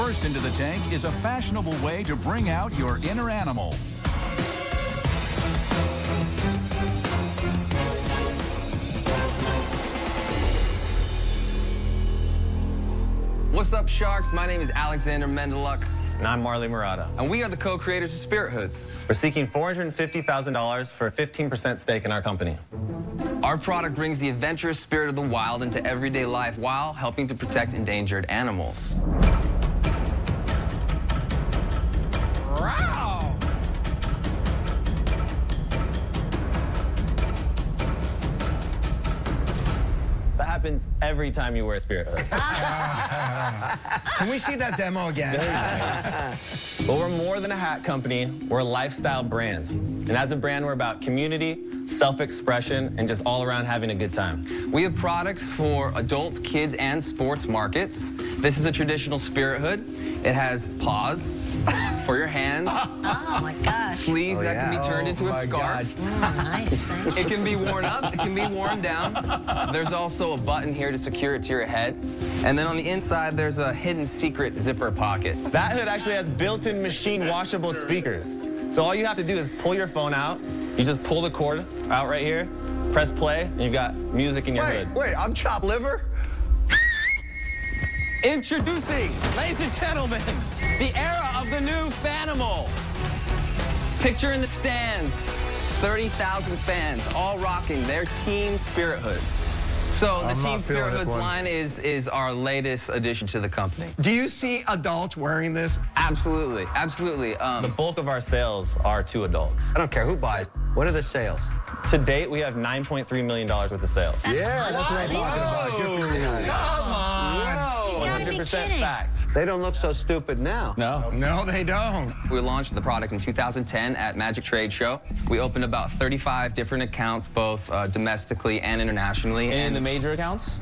First into the tank is a fashionable way to bring out your inner animal. What's up, Sharks? My name is Alexander Mendeluk. And I'm Marley Murata. And we are the co-creators of Spirit Hoods. We're seeking $450,000 for a 15% stake in our company. Our product brings the adventurous spirit of the wild into everyday life while helping to protect endangered animals. Wow! That happens every time you wear a Spirit Hood. Can we see that demo again? Very nice. Well, we're more than a hat company. We're a lifestyle brand. And as a brand, we're about community, self-expression, and just all around having a good time. We have products for adults, kids, and sports markets. This is a traditional Spirit Hood. It has paws for your hands. Oh my gosh. Sleeves that can be turned into a scarf. Nice, thank you. It can be worn up, it can be worn down. There's also a button here to secure it to your head. And then on the inside, there's a hidden secret zipper pocket. That hood actually has built-in machine washable speakers. So all you have to do is pull your phone out. You just pull the cord out right here, press play, and you've got music in your hood. Wait, I'm chopped liver? Introducing, ladies and gentlemen, the era of the new Fanimal. Picture in the stands, 30,000 fans all rocking their Team Spirit Hoods. So the Team Spirit Hoods line is our latest addition to the company. Do you see adults wearing this? Absolutely, absolutely. The bulk of our sales are to adults. I don't care who buys. What are the sales? To date, we have $9.3 million worth of sales. Yeah, that's what I'm talking about. Good for you. Come on! You gotta be 100% kidding. fact. They don't look so stupid now. No. No, they don't. We launched the product in 2010 at Magic Trade Show. We opened about 35 different accounts, both domestically and internationally. And the major accounts?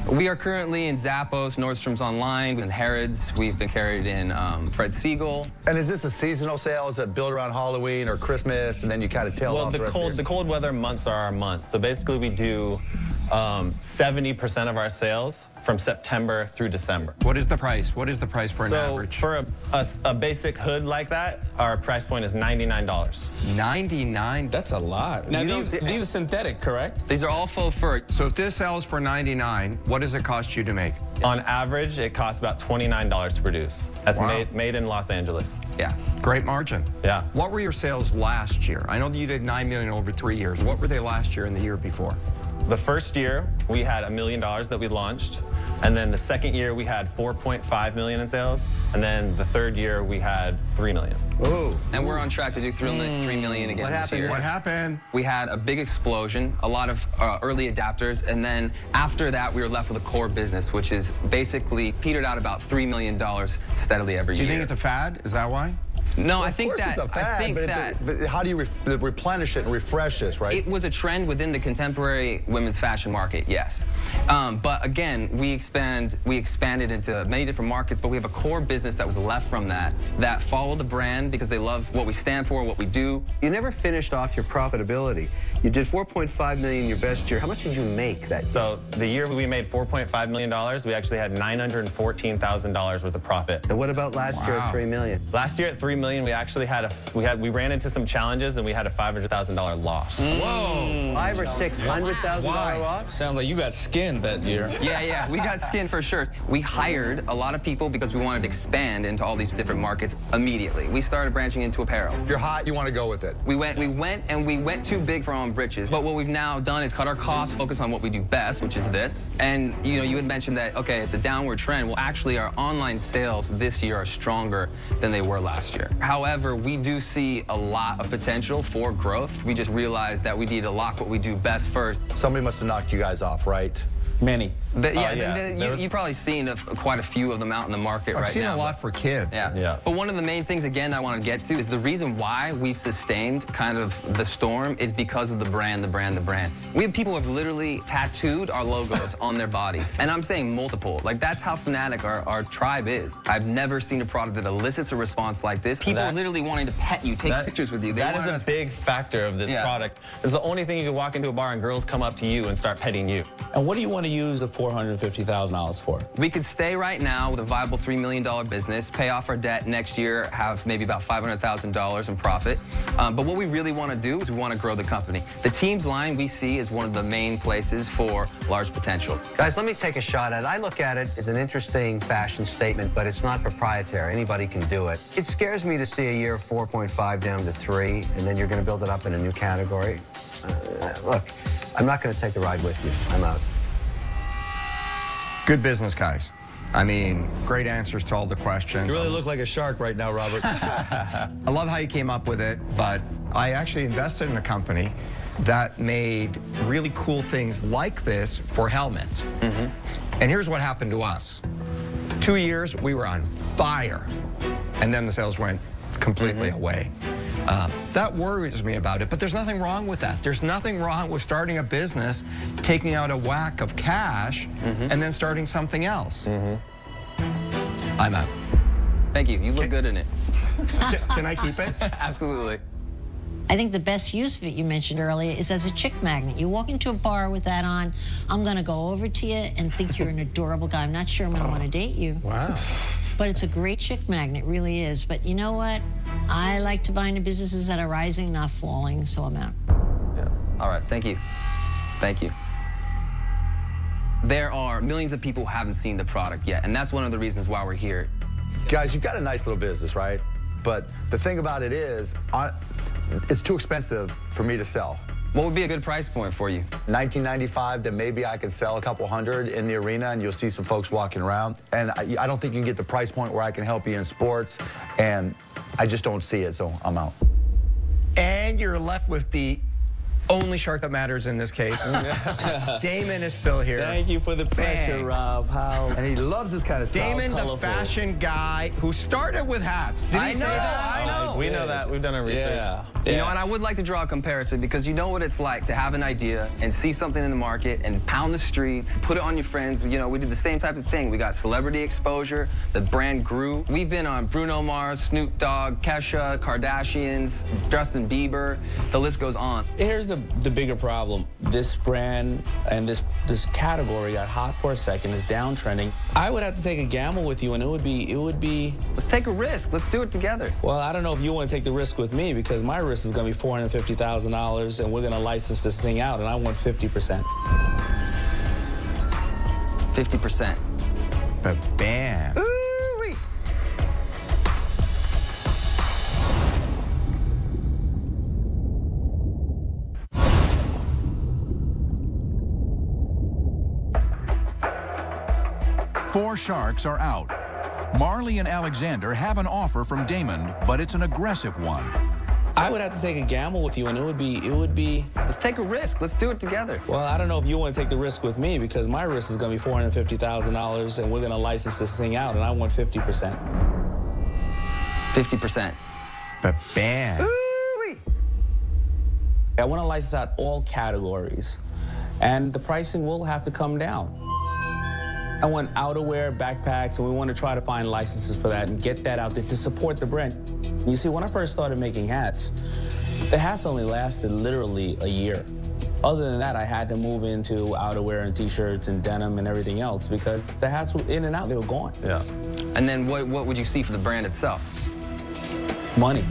We are currently in Zappos, Nordstrom's Online, and Harrods. We've been carried in Fred Siegel. And is this a seasonal sale? Is it built around Halloween or Christmas, and then you kind of tail off the rest of the year? The cold weather months are our months. So basically we do 70% of our sales from September through December. What is the price? What is the price for an average? For a basic hood like that, our price point is $99. $99? That's a lot. Now, these are synthetic, correct? These are all faux fur. So if this sells for $99, what does it cost you to make? On average, it costs about $29 to produce. That's made in Los Angeles. Yeah. Great margin. Yeah. What were your sales last year? I know that you did $9 million over 3 years. What were they last year and the year before? The first year, we had $1 million that we launched. And then the second year, we had $4.5 million in sales. And then the third year, we had $3 million. Oh. And we're on track to do $3 million again this year. What happened? We had a big explosion, a lot of early adapters, and then after that, we were left with a core business, which is basically petered out about $3 million steadily every year. Do you think it's a fad? Is that why? No, Well, I think that. Of course it's a fad, but how do you replenish it and refresh this, right? It was a trend within the contemporary women's fashion market, yes. But again, we expanded into many different markets, but we have a core business that was left from that followed the brand because they love what we stand for, what we do. You never finished off your profitability. You did $4.5 million your best year. How much did you make that year? So the year we made $4.5 million, we actually had $914,000 worth of profit. And what about last year at $3 million? Last year at $3 million, we actually we ran into some challenges and we had a $500,000 loss. Whoa! $500,000 or $600,000 loss? Sounds like you got skinned that year. Yeah, we got skinned for sure. We hired a lot of people because we wanted to expand into all these different markets immediately. We started branching into apparel. You're hot, you want to go with it. We went too big for our own britches. But what we've now done is cut our costs, focus on what we do best, which is this. And you had mentioned that, okay, it's a downward trend. Well, actually, our online sales this year are stronger than they were last year. However, we do see a lot of potential for growth. We just realized that we need to lock what we do best first. Somebody must have knocked you guys off, right? Many. You've probably seen quite a few of them out in the market right now. I've seen a lot for kids. Yeah. But one of the main things, again, I want to get to is the reason why we've sustained kind of the storm is because of the brand. We have people who have literally tattooed our logos on their bodies. And I'm saying multiple. Like, that's how fanatic our tribe is. I've never seen a product that elicits a response like this. People are literally wanting to pet you, take pictures with you. That is a big factor of this product. It's the only thing you can walk into a bar and girls come up to you and start petting you. And what do you want to use the $450,000 for? We could stay right now with a viable $3 million business, pay off our debt next year, have maybe about $500,000 in profit. But what we really want to do is we want to grow the company. The team's line we see is one of the main places for large potential. Guys, let me take a shot at it. I look at it as an interesting fashion statement, but it's not proprietary. Anybody can do it. It scares me to see a year of 4.5 down to 3, and then you're going to build it up in a new category. Look, I'm not going to take the ride with you. I'm out. Good business, guys. I mean, great answers to all the questions. You really look like a shark right now, Robert. I love how you came up with it, but I actually invested in a company that made really cool things like this for helmets. And here's what happened to us. 2 years, we were on fire, and then the sales went completely away. That worries me about it, but there's nothing wrong with that. There's nothing wrong with starting a business, taking out a whack of cash, and then starting something else. I'm out. Thank you. You look good in it. Can I keep it? Absolutely. I think the best use of it you mentioned earlier is as a chick magnet. You walk into a bar with that on, I'm going to go over to you and think you're an adorable guy. I'm not sure I'm going to want to date you. Wow. But it's a great chick magnet, really is. But you know what? I like to buy into businesses that are rising, not falling, so I'm out. Yeah. All right. Thank you. Thank you. There are millions of people who haven't seen the product yet, and that's one of the reasons why we're here. Guys, you've got a nice little business, right? But the thing about it is, it's too expensive for me to sell. What would be a good price point for you? $19.95, then maybe I could sell a couple hundred in the arena and you'll see some folks walking around. And I don't think you can get the price point where I can help you in sports, and I just don't see it, so I'm out. And you're left with the only shark that matters in this case. Damon is still here. Thank you for the pressure, Bang. Rob. How? And he loves this kind of stuff. Damon, the colorful. fashion guy who started with hats. Did he say that? I know. We know that. We've done our research. Yeah. You know, and I would like to draw a comparison because you know what it's like to have an idea and see something in the market and pound the streets, put it on your friends. You know, we did the same type of thing. We got celebrity exposure. The brand grew. We've been on Bruno Mars, Snoop Dogg, Kesha, Kardashians, Justin Bieber. The list goes on. Here's the bigger problem. This brand and this category got hot for a second, is downtrending. I would have to take a gamble with you, and it would be. Let's take a risk. Let's do it together. Well, I don't know if you want to take the risk with me, because my risk is going to be $450,000, and we're going to license this thing out, and I want 50%. 50%. Bam. Four sharks are out. Marley and Alexander have an offer from Damon, but it's an aggressive one. I would have to take a gamble with you, and it would be. Let's take a risk. Let's do it together. Well, I don't know if you want to take the risk with me, because my risk is going to be $450,000, and we're going to license this thing out, and I want 50%. 50%. Bam. I want to license out all categories, and the pricing will have to come down. I want outerwear, backpacks, and we want to try to find licenses for that and get that out there to support the brand. You see, when I first started making hats, the hats only lasted literally a year. Other than that, I had to move into outerwear and T-shirts and denim and everything else, because the hats were in and out, they were gone. Yeah. And then what would you see for the brand itself? Money.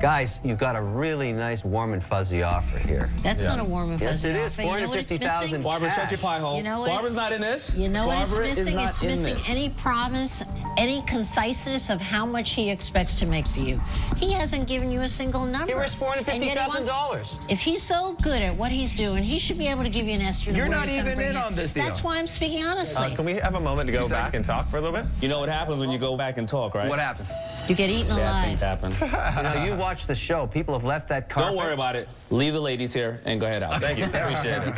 Guys, you've got a really nice warm and fuzzy offer here. That's not a warm and Yes, fuzzy it is. offer. You know what it's missing? $450,000. Barbara, shut your pie hole. You know what Barbara's it's- not in this. You know what Barbara it's is missing? not It's in missing this. any promise, any conciseness of how much he expects to make for you. He hasn't given you a single number. He risked And yet he wants- $450,000. If he's so good at what he's doing, he should be able to give you an estimate. You're of where not he's gonna even bring in you. on this deal. That's why I'm speaking honestly. Can we have a moment to go back and talk for a little bit? You know what happens when you go back and talk, right? What happens? You get eaten Bad things alive. happen. You know, you watch the show. People have left that carpet. Don't worry about it. Leave the ladies here and go ahead out. Thank you. Appreciate it.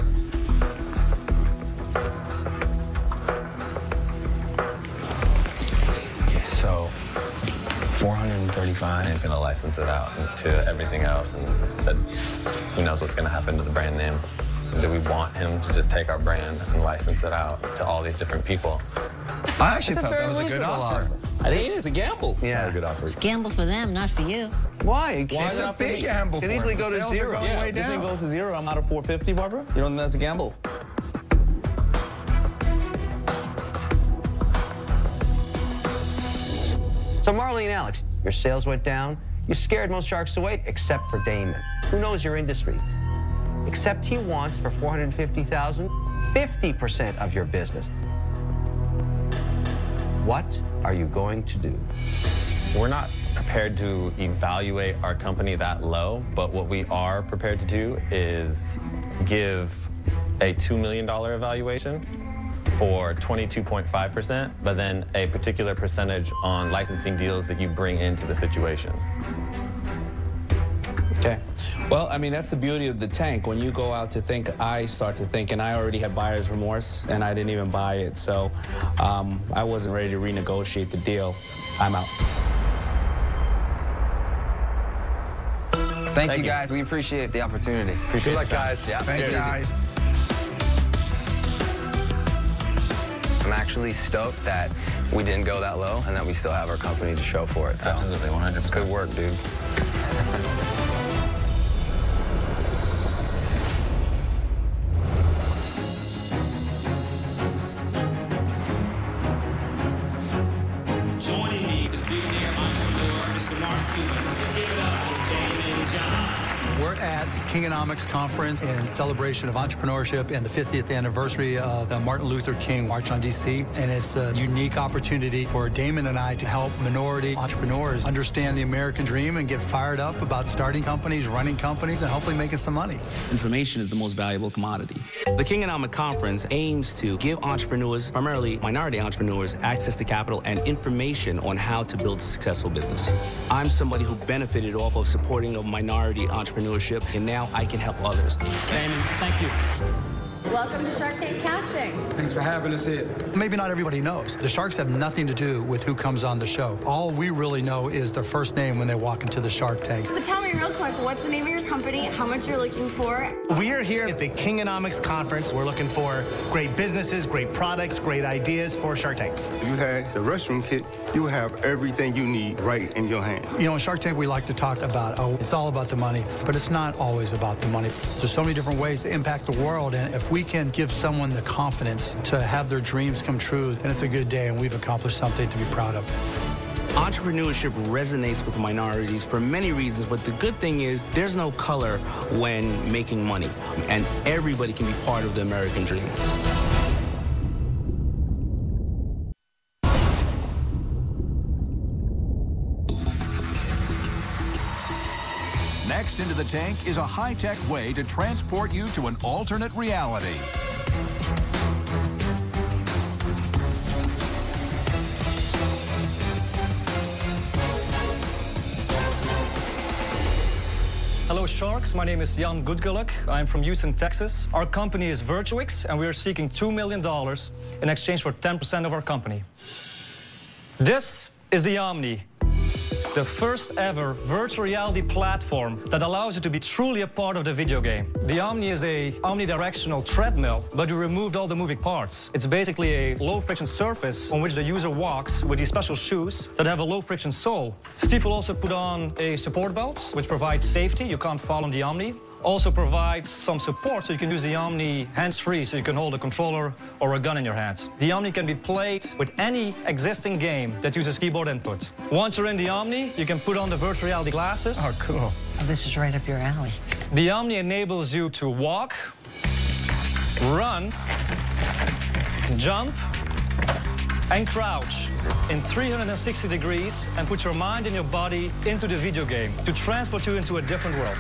So, 435 is going to license it out to everything else, and that, who knows what's going to happen to the brand name. Do we want him to just take our brand and license it out to all these different people? I actually thought that was a good offer. I think it is a gamble. Yeah. A good offer. It's a gamble for them, not for you. Why? It's a big gamble for It him. easily go to Sales are zero. going Yeah, way if this thing down. goes to zero, I'm out of 450, Barbara. You don't think that's a gamble? So Marley and Alex, your sales went down. You scared most sharks away, except for Damon, who knows your industry. Except he wants for $450,000, 50% of your business. What are you going to do? We're not prepared to evaluate our company that low, but what we are prepared to do is give a $2 million evaluation for 22.5%, but then a particular percentage on licensing deals that you bring into the situation. Okay. Well, I mean, that's the beauty of the tank. When you go out to think, I start to think, and I already had buyer's remorse, and I didn't even buy it. So I wasn't ready to renegotiate the deal. I'm out. Thank you, guys. We appreciate the opportunity. Appreciate Good luck, guys. Yeah. Thanks, Cheers. guys. I'm actually stoked that we didn't go that low and that we still have our company to show for it. So Absolutely, 100%. good work, dude. Joining me is billionaire entrepreneur Mr. Mark Cuban. Let's give it up for Damon John. We're at Kingonomics Conference in celebration of entrepreneurship and the 50th anniversary of the Martin Luther King March on D.C. And it's a unique opportunity for Damon and I to help minority entrepreneurs understand the American dream and get fired up about starting companies, running companies, and hopefully making some money. Information is the most valuable commodity. The Kingonomic Conference aims to give entrepreneurs, primarily minority entrepreneurs, access to capital and information on how to build a successful business. I'm somebody who benefited off of supporting of minority entrepreneurship, and now I can help others. Damon, thank you. Welcome to Shark Tank Casting. Thanks for having us here. Maybe not everybody knows. The Sharks have nothing to do with who comes on the show. All we really know is their first name when they walk into the Shark Tank. So tell me real quick, what's the name of your company, how much you're looking for? We are here at the Kingonomics Conference. We're looking for great businesses, great products, great ideas for Shark Tank. If you had the restroom kit, you have everything you need right in your hand. You know, in Shark Tank, we like to talk about, it's all about the money, but it's not always about the money. There's so many different ways to impact the world, and if we can give someone the confidence to have their dreams come true, then it's a good day, and we've accomplished something to be proud of. Entrepreneurship resonates with minorities for many reasons, but the good thing is there's no color when making money, and everybody can be part of the American dream. Next into the tank is a high-tech way to transport you to an alternate reality. Hello Sharks, my name is Jan Goodguluk. I'm from Houston, Texas. Our company is Virtuix, and we are seeking $2 million in exchange for 10% of our company. This is the Omni, the first ever virtual reality platform that allows you to be truly a part of the video game. The Omni is a omnidirectional treadmill, but we removed all the moving parts. It's basically a low-friction surface on which the user walks with these special shoes that have a low-friction sole. Steve will also put on a support belt, which provides safety. You can't fall on the Omni. Also provides some support so you can use the Omni hands-free, so you can hold a controller or a gun in your hand. The Omni can be played with any existing game that uses keyboard input. Once you're in the Omni, you can put on the virtual reality glasses. Oh, cool. Oh, this is right up your alley. The Omni enables you to walk, run, jump, and crouch in 360 degrees and put your mind and your body into the video game to transport you into a different world.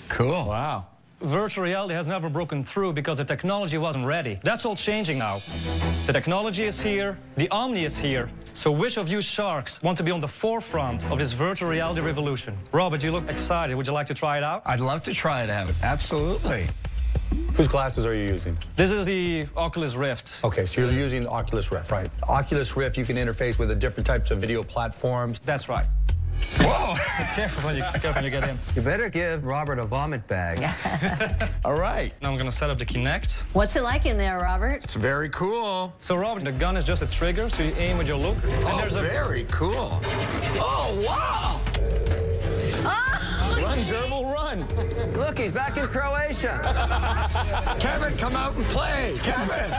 Cool. Wow. virtual reality has never broken through because the technology wasn't ready. That's all changing now. The technology is here, the Omni is here. So which of you sharks want to be on the forefront of this virtual reality revolution? Robert, you look excited. Would you like to try it out? I'd love to try it out. Absolutely. Whose glasses are you using? This is the Oculus Rift. Okay, so you're using the Oculus Rift, right? Oculus Rift, you can interface with the different types of video platforms. That's right. Whoa! Be careful when you get in. You better give Robert a vomit bag. All right. Now I'm going to set up the Kinect. What's it like in there, Robert? It's very cool. So, Robert, the gun is just a trigger, so you aim with your look. Oh, there's very cool. Oh, wow! Run, gerbil, run. Look, he's back in Croatia. Kevin, come out and play. Kevin!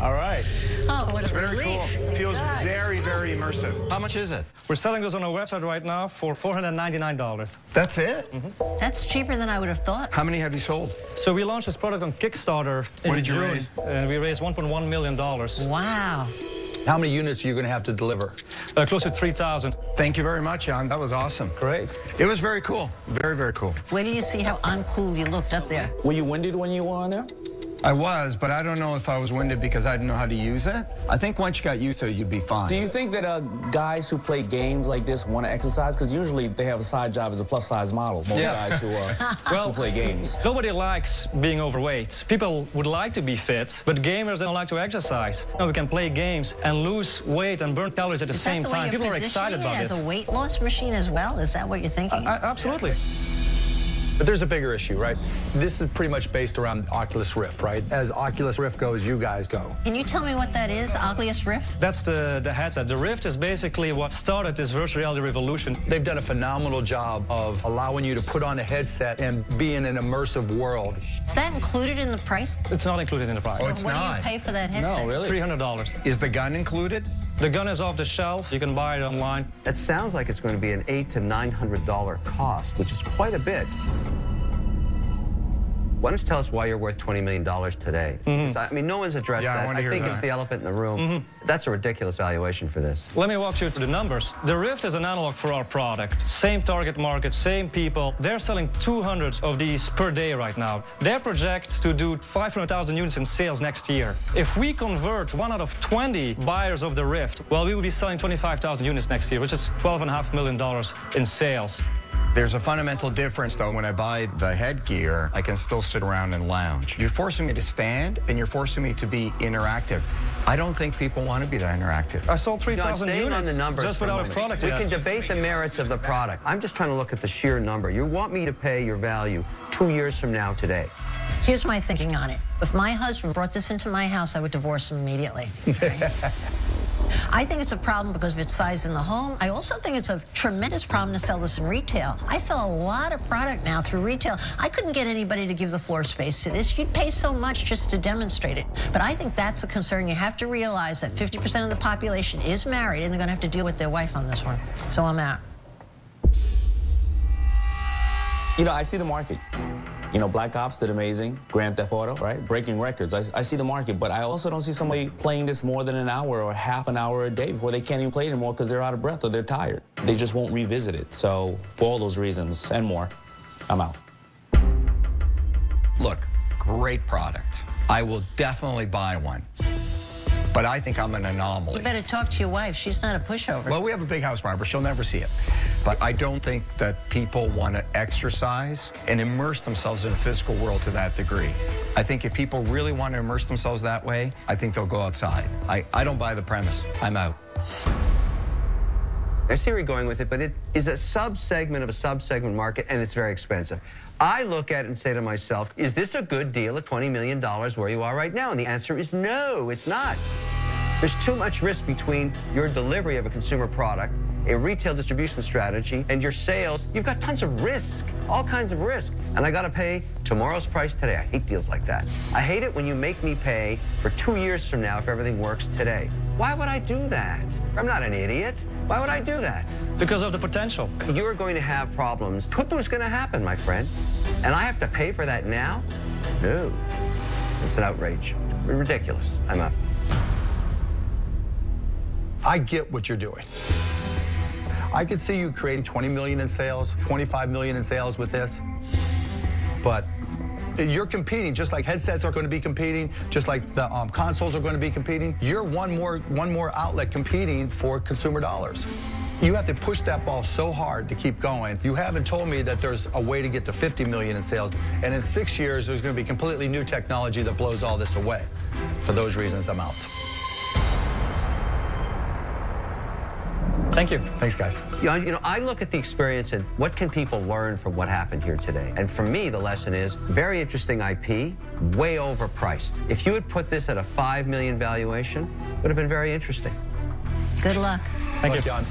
All right. Oh, what a Very relief. cool. Feels very, very immersive. How much is it? We're selling this on our website right now for $499. That's it? That's cheaper than I would have thought. How many have you sold? So we launched this product on Kickstarter in What did you June, raise? and we raised $1.1 million. Wow. How many units are you going to have to deliver? Close to 3,000. Thank you very much, Jan. That was awesome. Great. It was very cool. Very, very cool. Where do you see how uncool you looked up there? Were you winded when you were on there? I was, but I don't know if I was winded because I didn't know how to use it. I think once you got used to it, you'd be fine. Do you think that guys who play games like this want to exercise? Because usually they have a side job as a plus-size model, most guys who play games. Nobody likes being overweight. People would like to be fit, but gamers don't like to exercise. No, we can play games and lose weight and burn calories at the same time. People are excited about this. As a weight loss machine as well? Is that what you're thinking? Absolutely. But there's a bigger issue, right? This is pretty much based around Oculus Rift, right? As Oculus Rift goes, you guys go. Can you tell me what that is, Oculus Rift? That's the headset. The Rift is basically what started this virtual reality revolution. They've done a phenomenal job of allowing you to put on a headset and be in an immersive world. Is that included in the price? It's not included in the price. Oh, it's What not. do you pay for that headset? No, really? $300. Is the gun included? The gun is off the shelf. You can buy it online. That sounds like it's going to be an $800 to $900 cost, which is quite a bit. Why don't you tell us why you're worth $20 million today? I mean, no one's addressed that. want to I hear think that. it's the elephant in the room. That's a ridiculous valuation for this. Let me walk you through the numbers. The Rift is an analog for our product. Same target market, same people. They're selling 200 of these per day right now. They project to do 500,000 units in sales next year. If we convert 1 out of 20 buyers of the Rift, well, we will be selling 25,000 units next year, which is $12.5 million in sales. There's a fundamental difference, though. When I buy the headgear, I can still sit around and lounge. You're forcing me to stand, and you're forcing me to be interactive. I don't think people want to be that interactive. I sold 3,000 units on the numbers just for without a moment. product We yet. can debate the merits of the product. I'm just trying to look at the sheer number. You want me to pay your value 2 years from now today. Here's my thinking on it. If my husband brought this into my house, I would divorce him immediately. I think it's a problem because of its size in the home. I also think it's a tremendous problem to sell this in retail. I sell a lot of product now through retail. I couldn't get anybody to give the floor space to this. You'd pay so much just to demonstrate it. But I think that's a concern. You have to realize that 50% of the population is married, and they're going to have to deal with their wife on this one. So I'm out. You know, I see the market. You know, Black Ops did amazing. Grand Theft Auto, right? Breaking records. I see the market, but I also don't see somebody playing this more than an hour or half an hour a day before they can't even play it anymore because they're out of breath or they're tired. They just won't revisit it. So for all those reasons and more, I'm out. Look, great product. I will definitely buy one. But I think I'm an anomaly. You better talk to your wife. She's not a pushover. Well, we have a big house, Barbara. She'll never see it. But I don't think that people want to exercise and immerse themselves in a physical world to that degree. I think if people really want to immerse themselves that way, I think they'll go outside. I don't buy the premise. I'm out. I see where you're going with it, but it is a sub-segment of a sub-segment market, and it's very expensive. I look at it and say to myself, is this a good deal at $20 million where you are right now? And the answer is no, it's not. There's too much risk between your delivery of a consumer product, a retail distribution strategy, and your sales. You've got tons of risk, all kinds of risk. And I got to pay tomorrow's price today. I hate deals like that. I hate it when you make me pay for 2 years from now if everything works today. Why would I do that? I'm not an idiot. Why would I do that? Because of the potential. You're going to have problems. What's going to happen, my friend? And I have to pay for that now? No. It's an outrage. Ridiculous. I'm out. I get what you're doing. I could see you creating 20 million in sales, 25 million in sales with this, but you're competing just like headsets are going to be competing, just like the consoles are going to be competing. You're one more outlet competing for consumer dollars. You have to push that ball so hard to keep going. You haven't told me that there's a way to get to 50 million in sales, and in 6 years there's going to be completely new technology that blows all this away. For those reasons, I'm out. Thank you. Thanks, guys. You know, I look at the experience and what can people learn from what happened here today? And for me, the lesson is very interesting IP, way overpriced. If you had put this at a $5 million valuation, it would have been very interesting. Good luck. Thank you, John.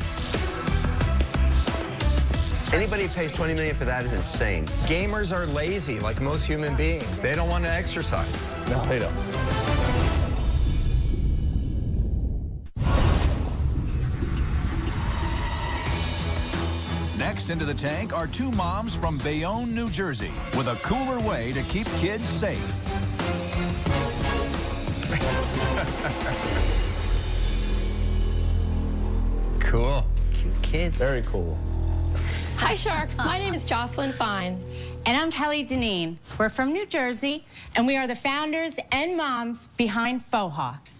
Anybody who pays $20 million for that is insane. Gamers are lazy, like most human beings. They don't want to exercise. No, they don't. Next into the tank are two moms from Bayonne, New Jersey, with a cooler way to keep kids safe. Cool. Cute kids. Very cool. Hi, Sharks. My name is Jocelyn Fine. And I'm Kelly Deneen. We're from New Jersey, and we are the founders and moms behind Faux Hawks.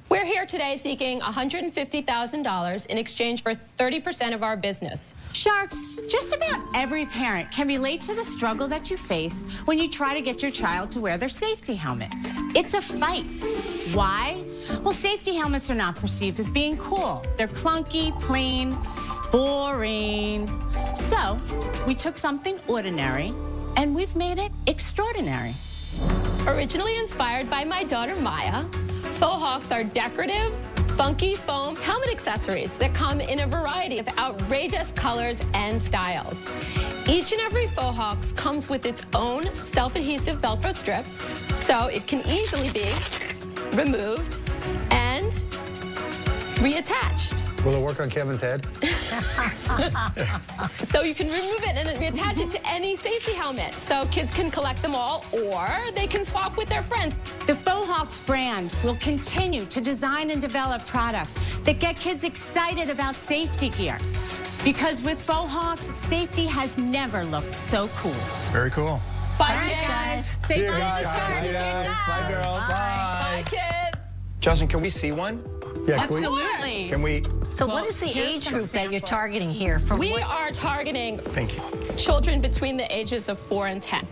We're here today seeking $150,000 in exchange for 30% of our business. Sharks, just about every parent can relate to the struggle that you face when you try to get your child to wear their safety helmet. It's a fight. Why? Well, safety helmets are not perceived as being cool. They're clunky, plain, boring. So, we took something ordinary and we've made it extraordinary. Originally inspired by my daughter Maya, Faux Hawks are decorative, funky foam helmet accessories that come in a variety of outrageous colors and styles. Each and every Faux Hawks comes with its own self-adhesive Velcro strip, so it can easily be removed and reattached. Will it work on Kevin's head? So you can remove it and reattach it to any safety helmet. So kids can collect them all, or they can swap with their friends. The Faux Hawks brand will continue to design and develop products that get kids excited about safety gear. Because with Faux Hawks, safety has never looked so cool. Very cool. Bye, Bye, kids. guys. Say bye to the Sharks. Good job. Bye, girls. Bye, kids. Justin, can we see one? Yeah, Absolutely. Can we? So what is the age group that you're targeting here? From We are targeting Thank you. children between the ages of 4 and 10.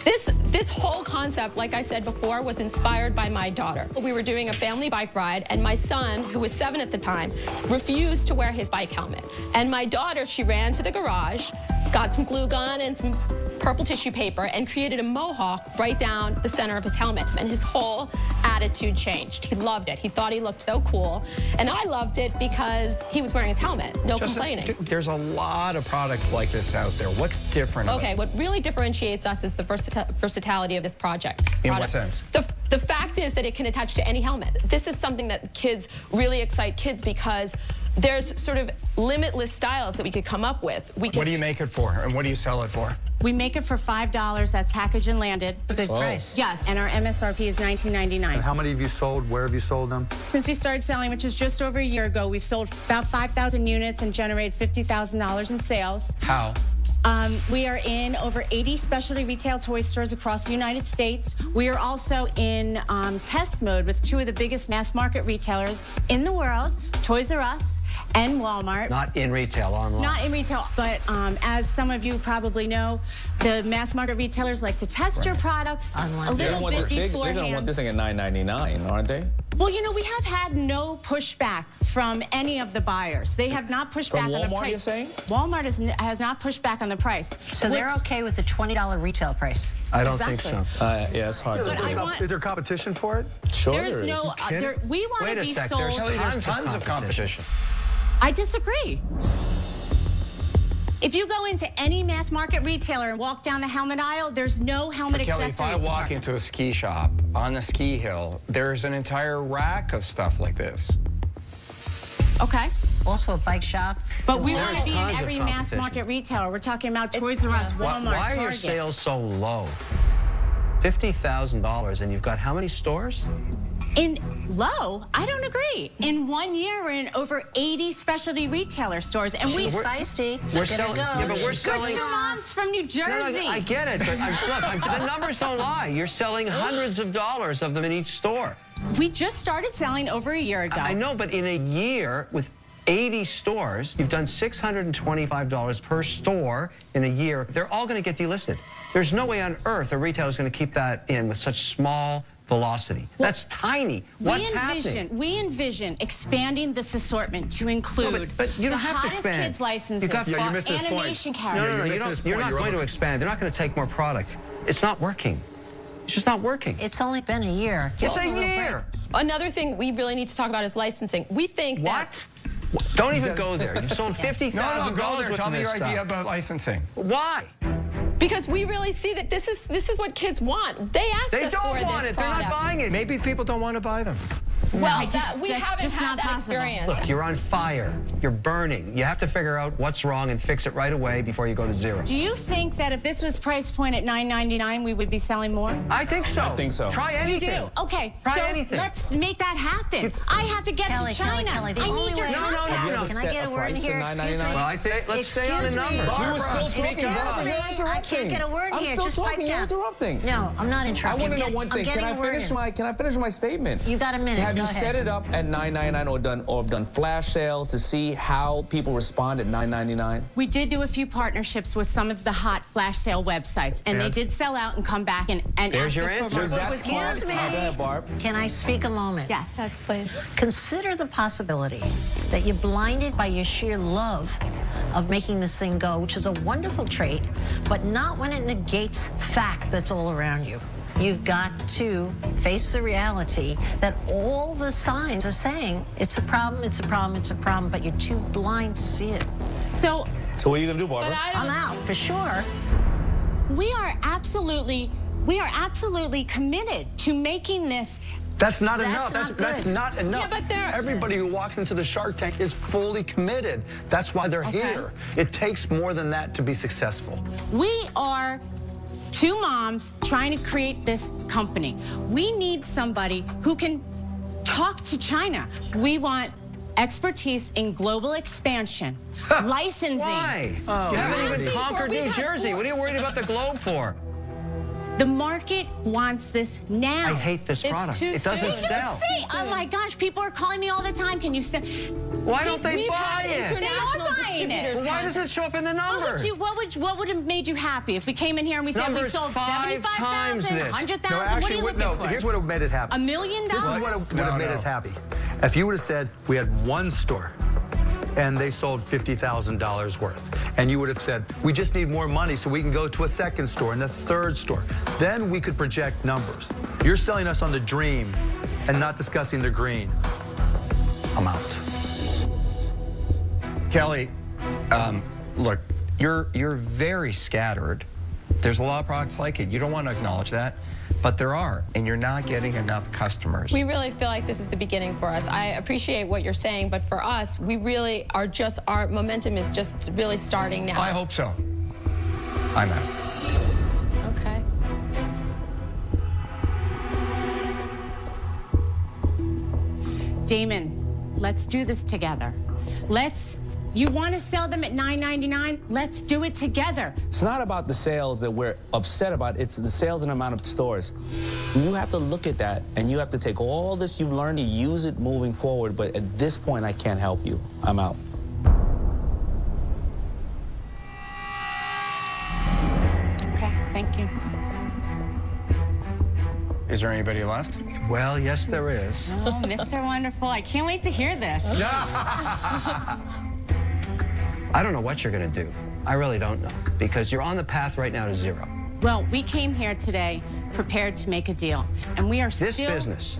This whole concept, like I said before, was inspired by my daughter. We were doing a family bike ride, and my son, who was 7 at the time, refused to wear his bike helmet. And my daughter, she ran to the garage, got some glue gun and some purple tissue paper, and created a mohawk right down the center of his helmet. And his whole attitude changed. He loved it. He thought he looked so cool. And I loved it because he was wearing his helmet. No complaining. There's a lot of products like this out there. What's different about Okay, it? what really differentiates us is the versatility of this project. In what sense? The fact is that it can attach to any helmet. This is something that kids really excite kids because there's sort of limitless styles that we could come up with. What do you make it for, and what do you sell it for? We make it for $5. That's packaged and landed. a good price. Yes, and our MSRP is $19.99. And how many have you sold? Where have you sold them? Since we started selling, which is just over a year ago, we've sold about 5,000 units and generated $50,000 in sales. How? We are in over 80 specialty retail toy stores across the United States. We are also in test mode with 2 of the biggest mass market retailers in the world, Toys R Us and Walmart. Not in retail, online. Not in retail, but as some of you probably know, the mass market retailers like to test your products a little bit beforehand. They're going to want this thing at $9.99, aren't they? Well, you know, we have had no pushback from any of the buyers. They have not pushed back on the price. Walmart, you're saying? Walmart has not pushed back on the price. So they're okay with the $20 retail price? I don't think so. Yeah, it's hard to do. Is there competition for it? Sure There's there is. no, we want to be sold. Kelly, there's tons of competition. I disagree. If you go into any mass market retailer and walk down the helmet aisle, there's no helmet Kelly, accessory. if I walk into a ski shop on the ski hill, there's an entire rack of stuff like this. Okay. Also a bike shop. But we want to be in tons of every mass competition. market retailer. We're talking about Toys R Us, Walmart, Why are your Target. sales so low? $50,000, and you've got how many stores? Low? I don't agree. In 1 year, we're in over 80 specialty retailer stores, and She's feisty. We're selling. Yeah, but we're selling. Good two moms from New Jersey. No, I get it, but look, the numbers don't lie. You're selling hundreds of dollars of them in each store. We just started selling over a year ago. I know, but in a year with 80 stores, you've done $625 per store in a year. They're all going to get delisted. There's no way on earth a retailer is going to keep that in with such small velocity. Well, that's tiny. What's happening? We envision expanding this assortment to include but you don't the have to hottest expand. Kids licenses, You've got animation characters. No, you're not going to expand. They're not going to take more product. It's not working. It's just not working. It's only been a year. It's a year. Another thing we really need to talk about is licensing. We think that... Don't even go there. You sold $50,000 No, go there. worth Tell of me this your idea stuff. about licensing. Why? Because we really see that this is what kids want. They asked us for this product. They don't want it. They're not buying it. Maybe people don't want to buy them. Well, we haven't had that experience. Look, you're on fire. You're burning. You have to figure out what's wrong and fix it right away before you go to zero. Do you think that if this was price point at $9.99, we would be selling more? I think so. I think so. Try anything. You do? Okay. Try so anything. let's make that happen. I have to get to China. Kelly, the I only need your way- contact. Can I get a word in here? Excuse me. Well, let's stay on the number. We were still talking. I can't get a word in here. Just pipe down. Interrupting. No, I'm not I interrupting. want to know one thing. Can I finish my statement? You got a minute. Have Go you ahead. set it up at $9.99 or done flash sales to see how people respond at $9.99? We did do a few partnerships with some of the hot flash sale websites, and they did sell out and come back and There's ask your us answer. for Was more. that Excuse me. Go ahead, Barb. Can I speak a moment? Yes, please. Consider the possibility that you're blinded by your sheer love of making this thing go, which is a wonderful trait, but not when it negates fact that's all around you. You've got to face the reality that all the signs are saying it's a problem, it's a problem, it's a problem, but you're too blind to see it. So what are you going to do, Barbara? I'm out, for sure. we are absolutely committed to making this. That's not That's enough. not That's good. not enough. Yeah, but there- Everybody who walks into the Shark Tank is fully committed. That's why they're here. It takes more than that to be successful. We are two moms trying to create this company. We need somebody who can talk to China. We want expertise in global expansion, licensing. Why? You haven't even conquered New Jersey. What are you worried about the globe for? The market wants this now. I hate this product. It doesn't sell. Oh my gosh, people are calling me all the time. Can you sell? Why don't they We've buy had it? international distributors. Well, why doesn't it show up in the numbers? What would have made you happy if we came in here and we said we Numbers sold 5 times 75,000, this. 100,000? What are you looking for? Here's what would have made it happen. $1 million? This is what would have made us happy. If you would have said we had one store and they sold $50,000 worth, and you would have said, we just need more money so we can go to a second store and a third store, then we could project numbers. You're selling us on the dream and not discussing the green. I'm out. Kelly, look, you're very scattered. There's a lot of products like it. You don't want to acknowledge that, but there are, and you're not getting enough customers. We really feel like this is the beginning for us. I appreciate what you're saying, but for us, we really are just, our momentum is just really starting now. I hope so. I'm out. Okay. Damon, let's do this together. You want to sell them at $9.99? Let's do it together. It's not about the sales that we're upset about. It's the sales and amount of stores. You have to look at that, and you have to take all this you've learned and use it moving forward. But at this point, I can't help you. I'm out. Okay, thank you. Is there anybody left? Well, yes, there is. Oh, Mr. Wonderful, I can't wait to hear this. I don't know what you're going to do. I really don't know, because you're on the path right now to zero. Well, we came here today prepared to make a deal, and we are This still... business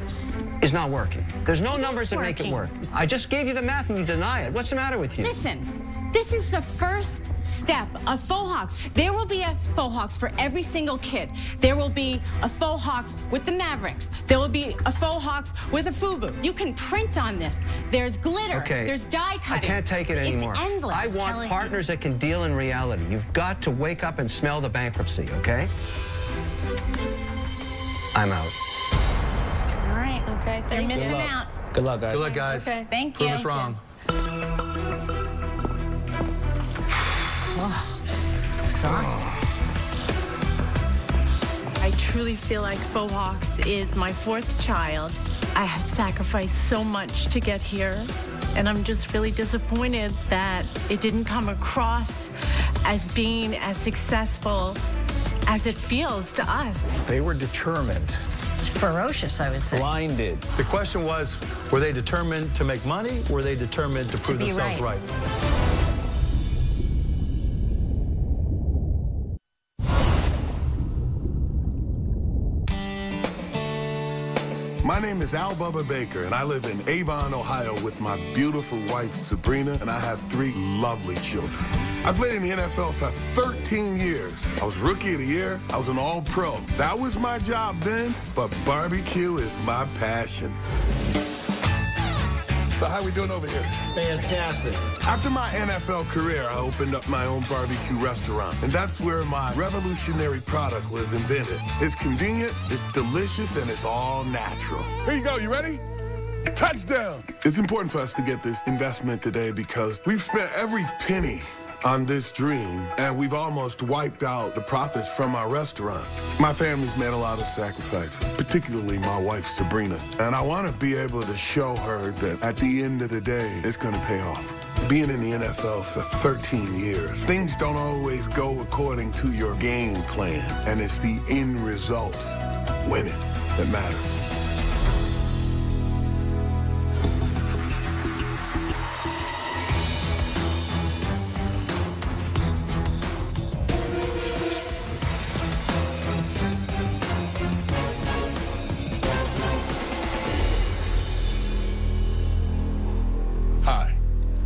is not working. There's no It numbers is that make it working. work. I just gave you the math and you deny it. What's the matter with you? Listen, this is the first step of Faux Hawks. There will be a Faux Hawks for every single kid. There will be a Faux Hawks with the Mavericks. There will be a Faux Hawks with a FUBU. You can print on this. There's glitter. Okay. There's die cutting. I can't take it anymore. It's endless. I want partners that can deal in reality. You've got to wake up and smell the bankruptcy, okay? I'm out. All right. Okay. Okay, thank you. You're missing out. Good luck, guys. Good luck, guys. Okay. Thank you. Prove us wrong. Exhausting. I truly feel like Faux Hawks is my fourth child. I have sacrificed so much to get here, and I'm just really disappointed that it didn't come across as being as successful as it feels to us. They were determined. Ferocious, I would say. Blinded. The question was, were they determined to make money? Were they determined to prove be themselves right. right? My name is Al Bubba Baker, and I live in Avon, Ohio with my beautiful wife, Sabrina, and I have 3 lovely children. I played in the NFL for 13 years. I was Rookie of the Year. I was an All-Pro. That was my job then, but barbecue is my passion. So how we doing over here? Fantastic. After my NFL career, I opened up my own barbecue restaurant, and that's where my revolutionary product was invented. It's convenient, it's delicious, and it's all natural. Here you go, you ready? Touchdown! It's important for us to get this investment today because we've spent every penny on this dream, and we've almost wiped out the profits from our restaurant. My family's made a lot of sacrifices, particularly my wife, Sabrina. And I want to be able to show her that at the end of the day, it's going to pay off. Being in the NFL for 13 years, things don't always go according to your game plan, and it's the end results, winning, that matters.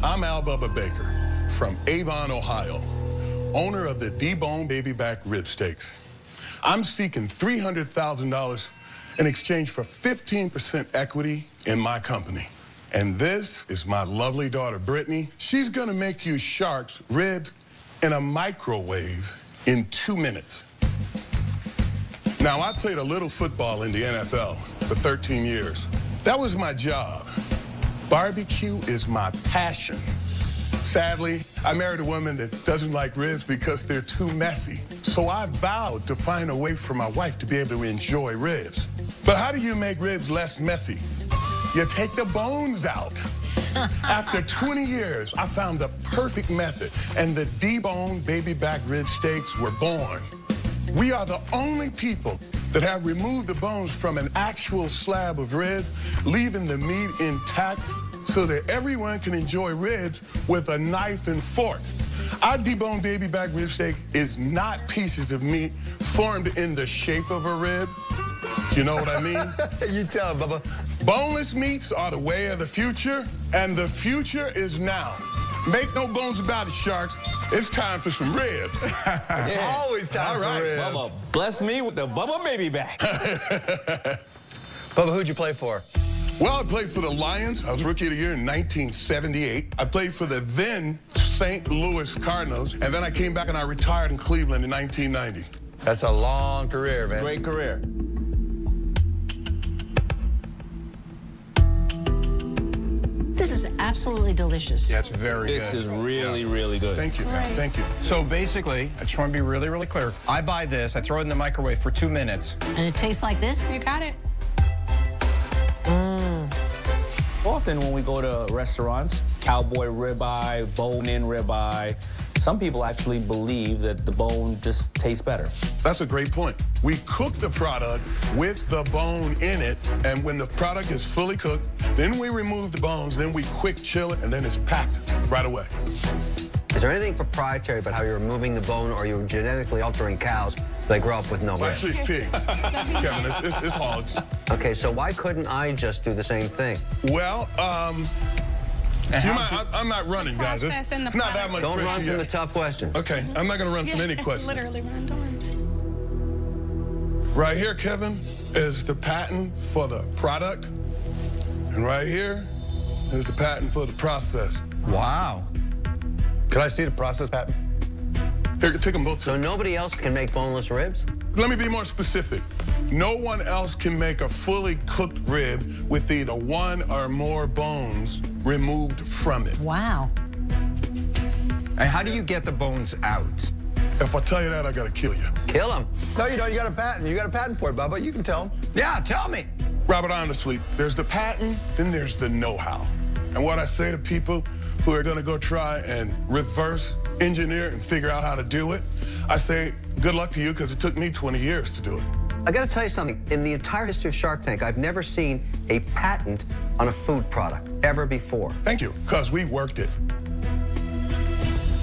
I'm Al Bubba Baker from Avon, Ohio, owner of the D-Bone Baby Back Rib Steaks. I'm seeking $300,000 in exchange for 15% equity in my company. And this is my lovely daughter, Brittany. She's gonna make you sharks ribs in a microwave in 2 minutes. Now, I played a little football in the NFL for 13 years. That was my job. Barbecue is my passion. Sadly, I married a woman that doesn't like ribs because they're too messy. So I vowed to find a way for my wife to be able to enjoy ribs. But how do you make ribs less messy? You take the bones out. After 20 years, I found the perfect method, and the D-Bone Baby Back Rib Steaks were born. We are the only people that have removed the bones from an actual slab of rib, leaving the meat intact so that everyone can enjoy ribs with a knife and fork. Our deboned baby back rib steak is not pieces of meat formed in the shape of a rib. You know what I mean? You tell, Bubba. Boneless meats are the way of the future, and the future is now. Make no bones about it, Sharks. It's time for some ribs. Yeah. Always time for ribs. Bubba, bless me with the Bubba Baby Back. Bubba, who'd you play for? Well, I played for the Lions. I was Rookie of the Year in 1978. I played for the then St. Louis Cardinals, and then I came back and I retired in Cleveland in 1990. That's a long career, man. Great career. This is absolutely delicious. Yeah, it's very good. This is really, really good. Thank you. Right. Thank you. So basically, I just want to be really, really clear. I buy this, I throw it in the microwave for 2 minutes. And it tastes like this? You got it. Often when we go to restaurants, cowboy ribeye, bone-in ribeye, some people actually believe that the bone just tastes better. That's a great point. We cook the product with the bone in it, and when the product is fully cooked, then we remove the bones, then we quick chill it, and then it's packed right away. Is there anything proprietary about how you're removing the bone, or you're genetically altering cows so they grow up with no ribs? Actually, it's pigs. Kevin, it's hogs. Okay, so why couldn't I just do the same thing? Well, I'm not running, guys. It's not that much. Don't run from the tough questions. Okay, I'm not going to run from any questions. Literally run, don't run. Right here, Kevin, is the patent for the product. And right here is the patent for the process. Wow. Can I see the process patent? Here, take them both. So nobody else can make boneless ribs? Let me be more specific. No one else can make a fully cooked rib with either one or more bones removed from it. Wow. And how do you get the bones out? If I tell you that, I gotta kill you. Kill him. No, you don't. You got a patent. You got a patent for it, Bubba. You can tell him. Yeah, tell me. Robert, honestly, there's the patent, then there's the know-how. And what I say to people who are gonna go try and reverse engineer and figure out how to do it, I say, good luck to you, because it took me 20 years to do it. I gotta tell you something. In the entire history of Shark Tank, I've never seen a patent on a food product ever before. Thank you, because we worked it.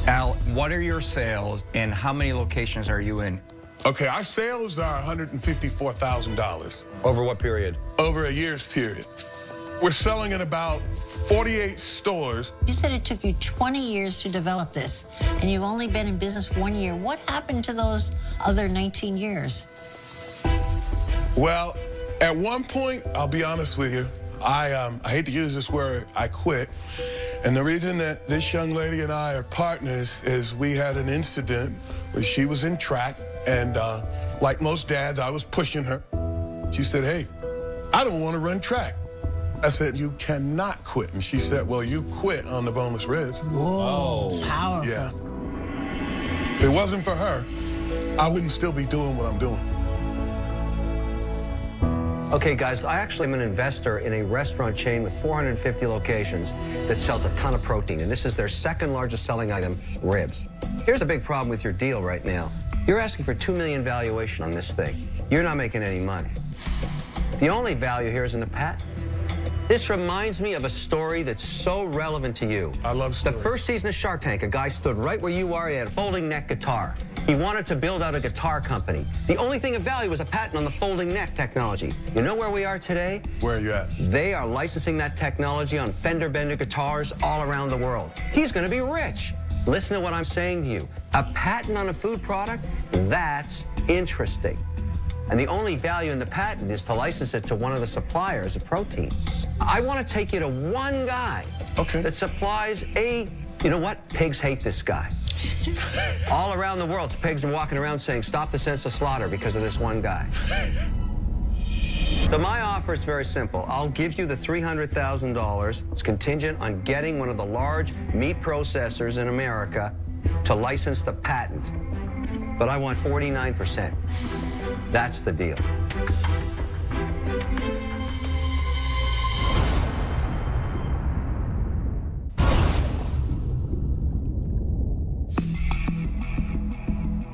Al, what are your sales and how many locations are you in? Okay, our sales are $154,000. Over what period? Over a year's period. We're selling in about 48 stores. You said it took you 20 years to develop this, and you've only been in business 1 year. What happened to those other 19 years? Well, at one point, I'll be honest with you, I hate to use this word, I quit. And the reason that this young lady and I are partners is we had an incident where she was in track, and like most dads, I was pushing her. She said, hey, I don't want to run track. I said, you cannot quit. And she said, well, you quit on the boneless ribs. Whoa, powerful. Yeah. If it wasn't for her, I wouldn't still be doing what I'm doing. Okay, guys, I actually am an investor in a restaurant chain with 450 locations that sells a ton of protein, and this is their second largest selling item, ribs. Here's a big problem with your deal right now. You're asking for $2 million valuation on this thing. You're not making any money. The only value here is in the patent. This reminds me of a story that's so relevant to you. I love stories. The first season of Shark Tank, a guy stood right where you are. He had a folding neck guitar. He wanted to build out a guitar company. The only thing of value was a patent on the folding neck technology. You know where we are today? Where are you at? They are licensing that technology on fender bender guitars all around the world. He's going to be rich. Listen to what I'm saying to you. A patent on a food product? That's interesting. And the only value in the patent is to license it to one of the suppliers of protein. I want to take you to one guy that supplies you know what? Pigs hate this guy. All around the world, pigs are walking around saying, stop the senseless slaughter because of this one guy. So my offer is very simple. I'll give you the $300,000. It's contingent on getting one of the large meat processors in America to license the patent. But I want 49%. That's the deal.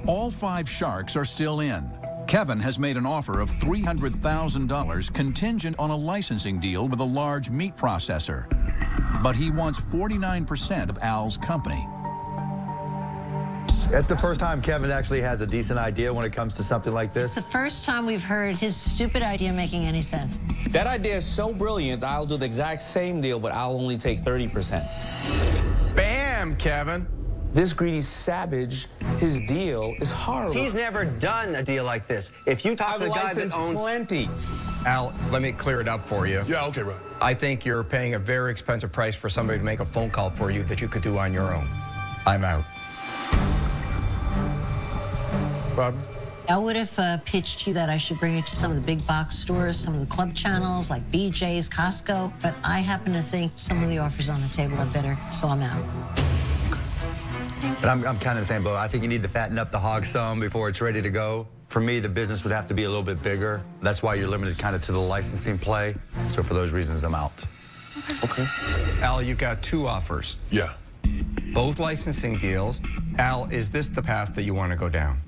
All 5 sharks are still in. Kevin has made an offer of $300,000 contingent on a licensing deal with a large meat processor. But he wants 49% of Al's company. That's the first time Kevin actually has a decent idea when it comes to something like this. It's the first time we've heard his stupid idea making any sense. That idea is so brilliant, I'll do the exact same deal, but I'll only take 30%. Bam, Kevin. This greedy savage, his deal is horrible. He's never done a deal like this. If you talk to the guy that owns... plenty. Al, let me clear it up for you. Yeah, okay, Rob. I think you're paying a very expensive price for somebody to make a phone call for you that you could do on your own. I'm out. Bob? I would have pitched you that I should bring it to some of the big box stores, some of the club channels like BJ's, Costco, but I happen to think some of the offers on the table are better, so I'm out. And I'm kind of the same boat. I think you need to fatten up the hog some before it's ready to go. For me, the business would have to be a little bit bigger. That's why you're limited kind of to the licensing play. So for those reasons, I'm out. Okay. Al, you've got 2 offers. Yeah. Both licensing deals. Al, is this the path that you want to go down?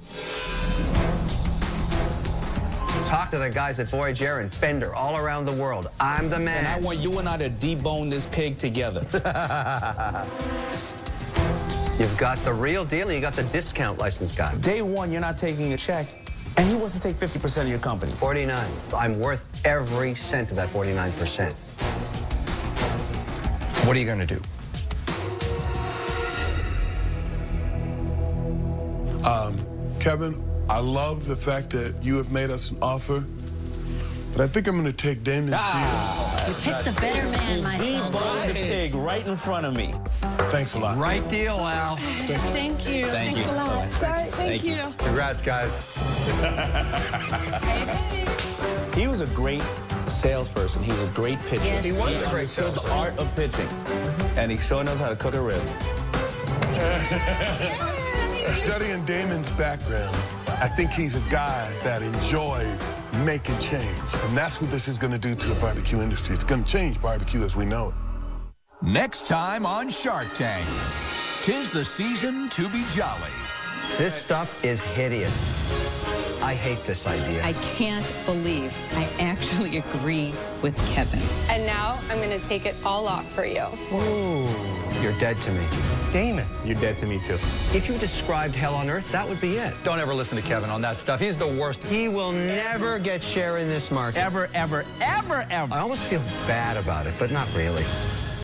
Talk to the guys at Voyager and Fender all around the world. I'm the man. And I want you and I to debone this pig together. You've got the real deal and you got the discount license guy. Day one, you're not taking a check, and he wants to take 50% of your company. 49. I'm worth every cent of that 49%. What are you going to do? Kevin, I love the fact that you have made us an offer, but I think I'm going to take Damon's deal. You picked the better man, my son. Debone the pig right in front of me. Thanks a lot. Right deal, Al. Thank you. Thank Thanks you. a lot. Bye-bye. Thank you. Congrats, guys. He was a great salesperson. He was a great pitcher. Yes, He was a great salesperson. The art of pitching. And he sure knows how to cook a rib. Studying Damon's background, I think he's a guy that enjoys making change. And that's what this is going to do to the barbecue industry. It's going to change barbecue as we know it. Next time on Shark Tank, 'tis the season to be jolly. This stuff is hideous. I hate this idea. I can't believe I actually agree with Kevin. And now I'm going to take it all off for you. Ooh, you're dead to me. Damon. You're dead to me, too. If you described hell on earth, that would be it. Don't ever listen to Kevin on that stuff. He's the worst. He will never get share in this market. Ever, ever, ever, ever. I almost feel bad about it, but not really.